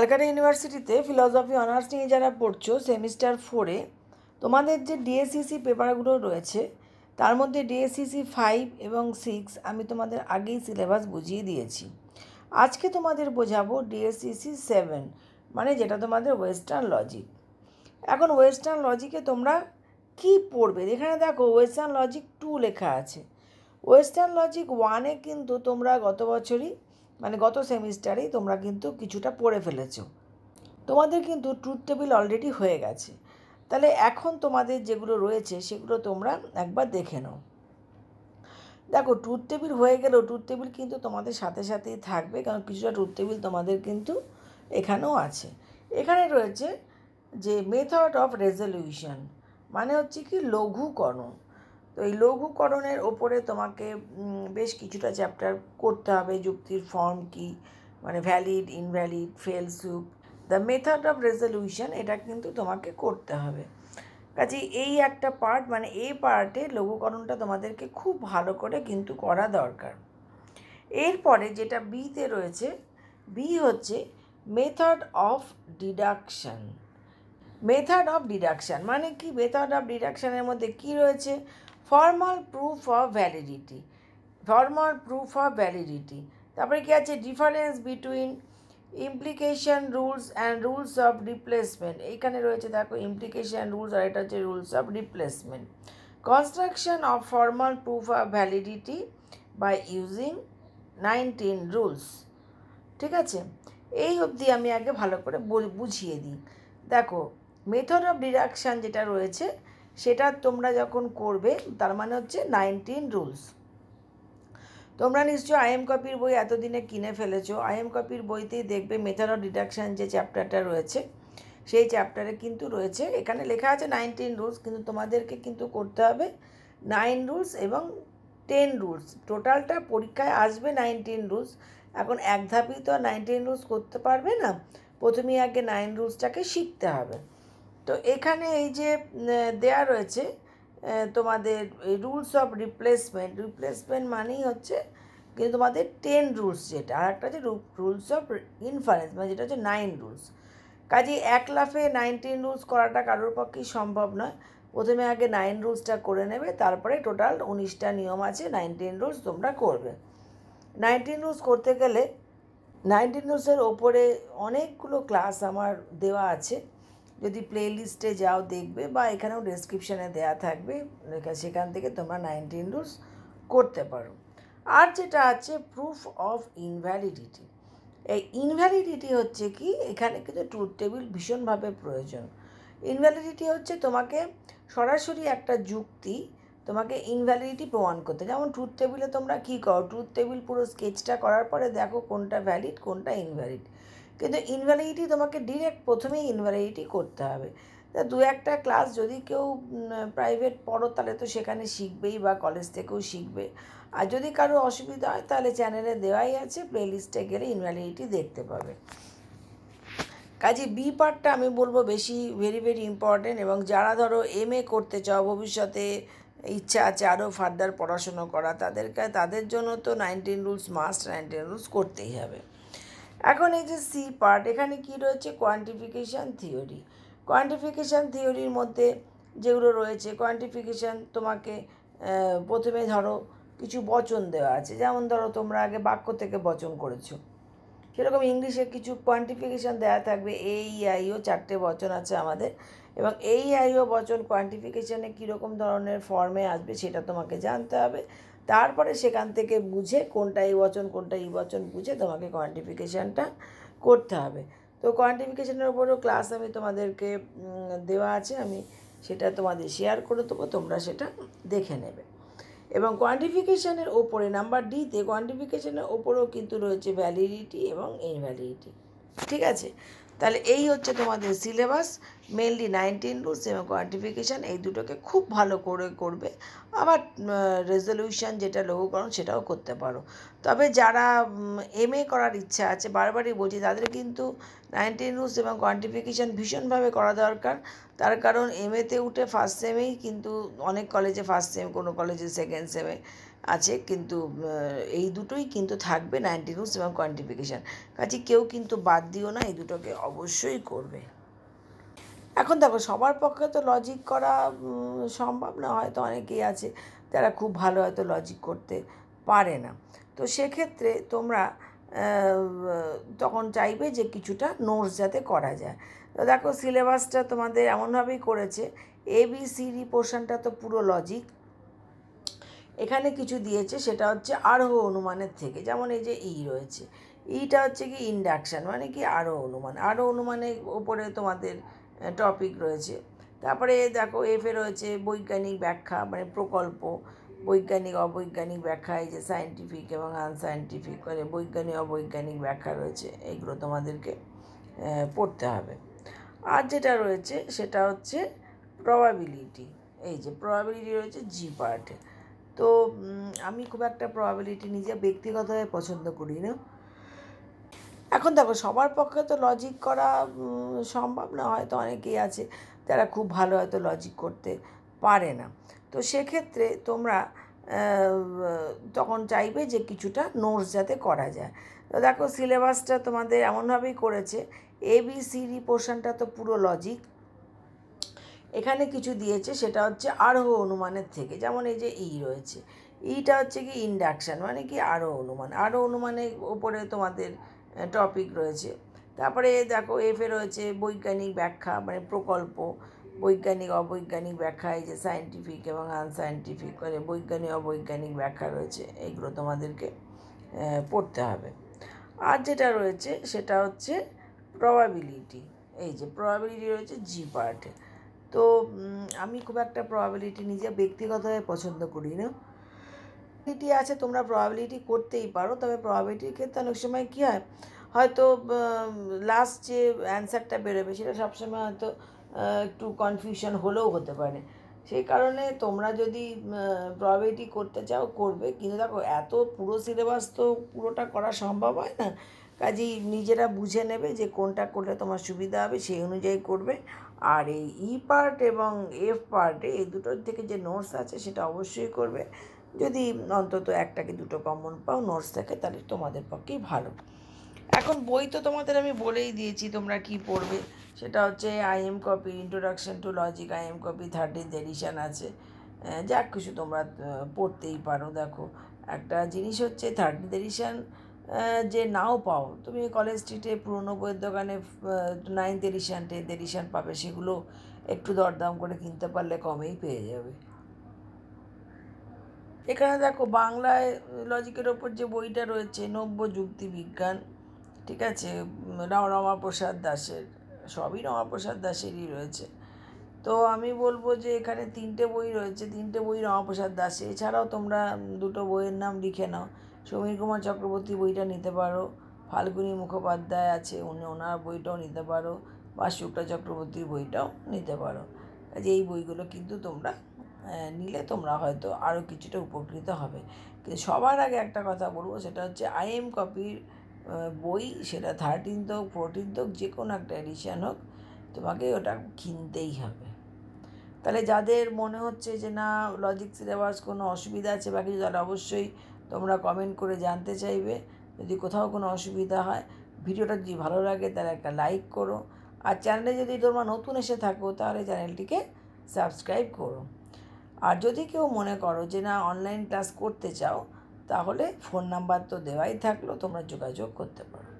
ক্যালকাটা ইউনিভার্সিটিতে philosophy honours নিয়ে যারা পড়ছো সেমিস্টার 4-এ তোমাদের যে ডিএসসিসি পেপারগুলো রয়েছে তার মধ্যে ডিএসসিসি 5 এবং 6 আমি তোমাদের আগেই সিলেবাস বুঝিয়ে দিয়েছি। আজকে তোমাদের বোঝাবো ডিএসসিসি 7, মানে যেটা তোমাদের ওয়েস্টার্ন লজিক। এখন ওয়েস্টার্ন লজিকে তোমরা কি পড়বে? এখানে দেখো ওয়েস্টার্ন লজিক 2 লেখা আছে। ওয়েস্টার্ন লজিক 1-এ কিন্তু তোমরা গত বছরই মানে গত সেমিস্টারেই তোমরা কিন্তু কিছুটা পড়ে ফেলেছো। তোমাদের কিন্তু ট্রুথ টেবিল অলরেডি হয়ে গেছে। তাহলে এখন তোমাদের যেগুলো রয়েছে সেগুলো তোমরা একবার দেখে নাও। দেখো ট্রুথ টেবিল হয়ে গেলেও ট্রুথ টেবিল কিন্তু তোমাদের সাথে সাথেই থাকবে, কারণ কিছুটা ট্রুথ টেবিল তোমাদের কিন্তু এখানেও আছে। এখানে রয়েছে যে মেথড অফ রেজলিউশন, মানে হচ্ছে কি লঘুকরণ। তো এই লঘুকরণের ওপরে তোমাকে বেশ কিছুটা চ্যাপ্টার করতে হবে। যুক্তির ফর্ম কি, মানে valid, invalid, fail soup, the method of resolution, এটা কিন্তু তোমাকে করতে হবে। কাজে এই একটা পার্ট, মানে এই পার্টে লঘুকরণটা তোমাদেরকে খুব ভালো করে কিন্তু করা দরকার। এরপরে যেটা বিতে রয়েছে, বি হচ্ছে method of deduction. Method of deduction মানে কি? মেথড অফ ডিডাকশানের মধ্যে কি রয়েছে? Formal proof of validity, formal proof of validity. তারপরে কি আছে? Difference between implication rules and rules of replacement. এইখানে রয়েছে দেখো ইমপ্লিকেশন রুলস, আর এটা হচ্ছে rules of replacement. Construction of formal proof of validity by using 19 rules. ঠিক আছে, এই অবধি আমি আগে ভালো করে বুঝিয়ে দিই। দেখো মেথড অফ ডিডাকশান যেটা রয়েছে সেটা তোমরা যখন করবে তার মানে হচ্ছে 19 রুলস। তোমরা নিশ্চয়ই আইএম কপির বই এতদিনে কিনে ফেলেছো। আইএম কপির বইতেই দেখবে মেথড অফ ডিডাকশান যে চ্যাপ্টারটা রয়েছে সেই চ্যাপ্টারে কিন্তু রয়েছে, এখানে লেখা আছে 19 রুলস, কিন্তু তোমাদেরকে কিন্তু করতে হবে 9 রুলস এবং 10 রুলস। টোটালটা পরীক্ষায় আসবে 19 রুলস। এখন এক ধাপেই তো 19 রুলস করতে পারবে না, প্রথমেই আগে 9 রুলসটাকে শিখতে হবে। তো এখানে এই যে দেয়া রয়েছে তোমাদের রুলস অফ রিপ্লেসমেন্ট, রিপ্লেসমেন্ট মানেই হচ্ছে কিন্তু তোমাদের 10 রুলস যেটা, আর একটা হচ্ছে রুলস অফ ইনফারেন্স, মানে যেটা হচ্ছে 9 রুলস। কাজে এক লাফে 19 রুলস করাটা কারোর পক্ষেই সম্ভব নয়। প্রথমে আগে 9 রুলসটা করে নেবে, তারপরে টোটাল 19টা নিয়ম আছে, 19 রুলস তোমরা করবে। 19 রুলস করতে গেলে 19 রুলসের ওপরে অনেকগুলো ক্লাস আমার দেওয়া আছে, যদি প্লে লিস্টে যাও দেখবে, বা এখানেও ডেসক্রিপশানে দেওয়া থাকবে, সেখান থেকে তোমরা 19 রুলস করতে পারো। আর যেটা আছে প্রুফ অফ ইনভ্যালিডিটি। এই ইনভ্যালিডিটি হচ্ছে কি, এখানে কিন্তু ট্রুথ টেবিল ভীষণভাবে প্রয়োজন। ইনভ্যালিডিটি হচ্ছে তোমাকে সরাসরি একটা যুক্তি তোমাকে ইনভ্যালিডিটি প্রমাণ করতে। যেমন ট্রুথ টেবিলে তোমরা কী করো, ট্রুথ টেবিল পুরো স্কেচটা করার পরে দেখো কোনটা ভ্যালিড কোনটা ইনভ্যালিড, কিন্তু ইনভ্যালিডিটি তোমাকে ডিরেক্ট প্রথমেই ইনভ্যালিডিটি করতে হবে। তা দু একটা ক্লাস যদি কেউ প্রাইভেট পড়ো তাহলে তো সেখানে শিখবেই, বা কলেজ থেকেও শিখবে। আর যদি কারো অসুবিধা হয় তাহলে চ্যানেলে দেওয়াই আছে, প্লেলিস্টে গেলে ইনভ্যালিডিটি দেখতে পাবে। কাজে বি পার্টটা আমি বলবো বেশি ভেরি ভেরি ইম্পর্টেন্ট, এবং যারা ধরো MA করতে চাও, ভবিষ্যতে ইচ্ছা আছে আরও ফার্দার পড়াশুনো করা, তাদের জন্য তো 19 রুলস মাস্ট, 19 রুলস করতেই হবে। এখন এই যে সি পার্ট, এখানে কি রয়েছে? কোয়ান্টিফিকেশান থিওরি। কোয়ান্টিফিকেশান থিওরির মধ্যে যেগুলো রয়েছে, কোয়ান্টিফিকেশান তোমাকে প্রথমে ধরো কিছু বচন দেওয়া আছে, যেমন ধরো তোমরা আগে বাক্য থেকে বচন করেছো, সেরকম ইংলিশে কিছু কোয়ান্টিফিকেশান দেওয়া থাকবে। AEIO 4টে বচন আছে আমাদের, এবং AEIO বচন কোয়ান্টিফিকেশানে কীরকম ধরনের ফর্মে আসবে সেটা তোমাকে জানতে হবে। তারপরে সেখান থেকে বুঝে কোনটা এই বচন কোনটা এই বচন বুঝে তোমাকে কোয়ান্টিফিকেশানটা করতে হবে। তো কোয়ান্টিফিকেশানের উপরেও ক্লাস আমি তোমাদেরকে দেওয়া আছে, আমি সেটা তোমাদের শেয়ার করে দেবো, তোমরা সেটা দেখে নেবে। এবং কোয়ান্টিফিকেশানের ওপরে নাম্বার ডিতে কোয়ান্টিফিকেশানের ওপরেও কিন্তু রয়েছে ভ্যালিডিটি এবং ইনভ্যালিডিটি। ঠিক আছে, তাহলে এই হচ্ছে তোমাদের সিলেবাস। মেনলি 19 রুলস এবং কোয়ান্টিফিকেশান এই দুটোকে খুব ভালো করে করবে। আবার রেজলিউশন যেটা লঘুকরণ সেটাও করতে পারো। তবে যারা MA করার ইচ্ছা আছে, বারবারই বলছি, তাদের কিন্তু 19 রুলস এবং কোয়ান্টিফিকেশান ভীষণভাবে করা দরকার। তার কারণ MA-তে উঠে ফার্স্ট সেমেই কিন্তু অনেক কলেজে ফার্স্ট সেম, কোনো কলেজে সেকেন্ড সেমে আছে, কিন্তু এই দুটোই কিন্তু থাকবে 19 রুলস এবং কোয়ান্টিফিকেশান। কাজে কেউ কিন্তু বাদ দিও না, এই দুটোকে অবশ্যই করবে। এখন দেখো, সবার পক্ষে তো লজিক করা সম্ভব না, হয়তো অনেকেই আছে যারা খুব ভালো হয়তো লজিক করতে পারে না। তো সেক্ষেত্রে তোমরা তখন চাইবে যে কিছুটা নোটস যাতে করা যায়। তো দেখো, সিলেবাসটা তোমাদের এমনভাবেই করেছে, ABCD পোর্শনটা তো পুরো লজিক। এখানে কিছু দিয়েছে, সেটা হচ্ছে আরোহ অনুমানের থেকে, যেমন এই যে রয়েছে, ইটা হচ্ছে কি ইন্ডাকশান, মানে কি আরোহ অনুমান। আরোহ অনুমানের ওপরে তোমাদের টপিক রয়েছে। তারপরে দেখো এফে রয়েছে বৈজ্ঞানিক ব্যাখ্যা, মানে প্রকল্প, বৈজ্ঞানিক অবৈজ্ঞানিক ব্যাখ্যা, এই যে সায়েন্টিফিক এবং আনসায়েন্টিফিক, মানে বৈজ্ঞানিক অবৈজ্ঞানিক ব্যাখ্যা রয়েছে, এইগুলো তোমাদেরকে পড়তে হবে। আর যেটা রয়েছে সেটা হচ্ছে প্রবাবিলিটি। এই যে প্রবাবিলিটি রয়েছে জি পার্টে। তো আমি খুব একটা প্রবাবিলিটি নিজে ব্যক্তিগতভাবে পছন্দ করি না। এখন দেখো, সবার পক্ষে তো লজিক করা সম্ভব না, হয়তো অনেকেই আছে যারা খুব ভালো হয়তো লজিক করতে পারে না। তো সেক্ষেত্রে তোমরা তখন চাইবে যে কিছুটা নোটস যাতে করা যায়। তো দেখো, সিলেবাসটা তোমাদের এমনভাবেই করেছে, ABCD পোর্শনটা তো পুরো লজিক। এখানে কিছু দিয়েছে, সেটা হচ্ছে আরোহ অনুমানের থেকে, যেমন এই যে রয়েছে, ইটা হচ্ছে কি ইন্ডাকশান, মানে কি আরোহ অনুমান। আরোহ অনুমানের ওপরে তোমাদের টপিক রয়েছে। তারপরে দেখো এফে রয়েছে বৈজ্ঞানিক ব্যাখ্যা, মানে প্রকল্প, বৈজ্ঞানিক অবৈজ্ঞানিক ব্যাখ্যা, এই যে সায়েন্টিফিক এবং আনসায়েন্টিফিক, মানে বৈজ্ঞানিক অবৈজ্ঞানিক ব্যাখ্যা রয়েছে, এইগুলো তোমাদেরকে পড়তে হবে। আর যেটা রয়েছে সেটা হচ্ছে প্রবাবিলিটি। এই যে প্রবাবিলিটি রয়েছে জি পার্টে। তো আমি খুব একটা প্রবাবিলিটি নিজে ব্যক্তিগতভাবে পছন্দ করি না। প্রবাবিলিটি আছে, তোমরা প্রবাবিলিটি করতেই পারো, তবে প্রবাবিলিটির ক্ষেত্রে অনেক সময় কী হয়, হয়তো লাস্ট যে অ্যান্সারটা বেরোবে সেটা সবসময় হয়তো একটু কনফিউশন হলেও হতে পারে। সেই কারণে তোমরা যদি প্রবাবিলিটি করতে চাও করবে, কিন্তু দেখো এত পুরো সিলেবাস তো পুরোটা করা সম্ভব হয় না। কাজেই নিজেরা বুঝে নেবে যে কোনটা করলে তোমার সুবিধা হবে, সেই অনুযায়ী করবে। আর এই পার্ট এবং এফ পার্টে এই দুটোর থেকে যে নোটস আছে সেটা অবশ্যই করবে। যদি অন্তত একটা কি দুটো কমন পাও নোটস থাকে, তাহলে তোমাদের পক্ষেই ভালো। এখন বই তো তোমাদের আমি বলেই দিয়েছি তোমরা কি পড়বে। সেটা হচ্ছে IM copy introduction to logic, IM copy 13th edition আছে। যা কিছু তোমরা পড়তেই পারো। দেখো, একটা জিনিস হচ্ছে 13th এডিশান যে নাও পাও, তুমি কলেজ স্ট্রিটে পুরোনো বইয়ের দোকানে 9th এডিশান 10th এডিশান পাবে, সেগুলো একটু দরদাম করে কিনতে পারলে কমেই পেয়ে যাবে। এখানে দেখো, বাংলায় লজিকের ওপর যে বইটা রয়েছে নব্য যুক্তি বিজ্ঞান, ঠিক আছে, রমাপ্রসাদ দাসের, সবই রমাপ্রসাদ দাসেরই রয়েছে। তো আমি বলবো যে এখানে 3টে বই রয়েছে, 3টে বই রমাপ্রসাদ দাসের। এছাড়াও তোমরা দুটো বইয়ের নাম লিখে নাও, সমীর কুমার চক্রবর্তী বইটা নিতে পারো, ফাল্গুনী মুখোপাধ্যায় আছে ওনার বইটাও নিতে পারো, বা শুক্লা চক্রবর্তীর বইটাও নিতে পারো। কাজে এই বইগুলো কিন্তু তোমরা নিলে তোমরা হয়তো আরও কিছুটা উপকৃত হবে। কিন্তু সবার আগে একটা কথা বলবো, সেটা হচ্ছে IM কপির বই, সেটা 13th হোক 14th হোক, যে কোনো একটা এডিশান হোক, তোমাকে ওটা কিনতেই হবে। তাহলে যাদের মনে হচ্ছে যে না লজিক সিলেবাস কোনো অসুবিধা আছে বা কিছু, তাহলে অবশ্যই তোমরা কমেন্ট করে জানতে চাইবে। যদি কোথাও কোনো অসুবিধা হয়, ভিডিওটা যদি ভালো লাগে তাহলে একটা লাইক করো। আর চ্যানেলে যদি তোমরা নতুন এসে থাকো, তাহলে চ্যানেলটিকে সাবস্ক্রাইব করো। আর যদি কেউ মনে করো যে না অনলাইন ক্লাস করতে চাও, তাহলে ফোন নাম্বার তো দেওয়াই থাকলো, তোমরা যোগাযোগ করতে পারো।